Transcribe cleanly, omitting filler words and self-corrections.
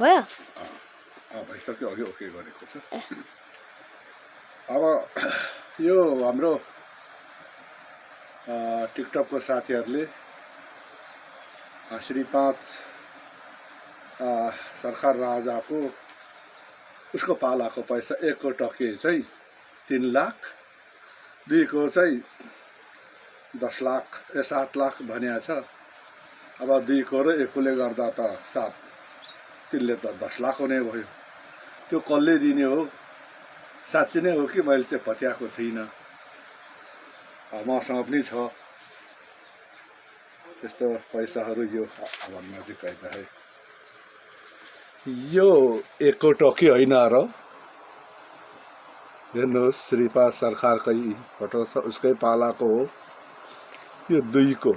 भयो भइसक्यो अघि ओके गरेको छु अब यो हाम्रो टिकटकको साथीहरूले श्री 5 सरकार राजाको उसको पालाको पैसा 1 को टके चाहिँ 3 लाख 2 को चाहिँ 10 लाख 7 लाख भनिएको छ अब 2 को र 1 कोले गर्दा त 7 तिनले त 10 लाख हुने भयो त्यो कसले दिने हो साँच्चै नै हो कि मैले चाहिँ पत्याएको छैन मसँग पनि छ त्यस्तो पैसाहरू यो अब नजिकै चाहिँ यो 1 को टकी होइन र हेर्नुहोस् श्री 5 सरकारकै फोटो छ उसकै पालाको हो यो 2 को